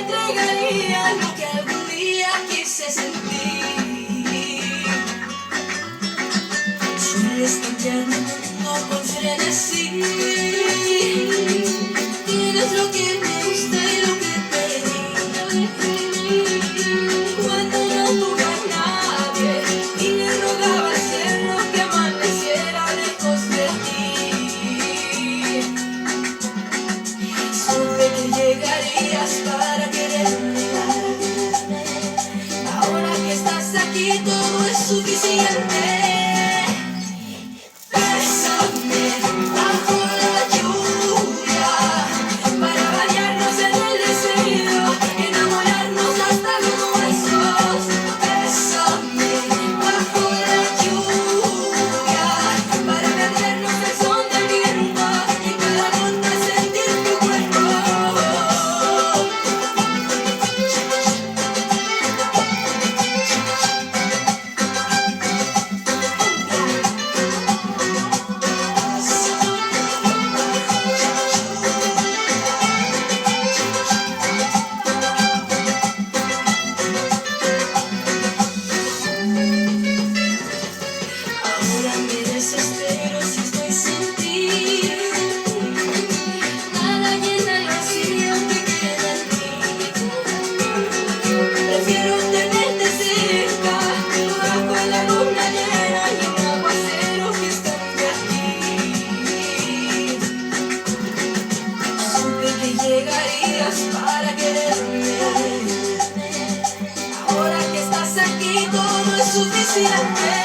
entregaría lo que algún día quise sentir. Sueles cambiar mi mundo con frenesí. Tienes lo que me gusta y lo que pedí. Cuando no tuve a nadie y le rogaba al cielo que amaneciera lejos de ti. Supe que llegarías para quererme. Ahora que estás aquí todo es suficiente. Bésame bajo la lluvia para bañarnos en el deseo, enamorarnos hasta los huesos. Bésame bajo la lluvia para perdernos el son del viento y cada gota sentir tu cuerpo. Ahora me desespero si estoy sin ti. Nada llena el vacío que queda en mí. Prefiero tenerte cerca bajo la luna llena y un aguacero que esconde aquí. Supe que llegarías para quererme. Ahora que estás aquí todo es suficiente.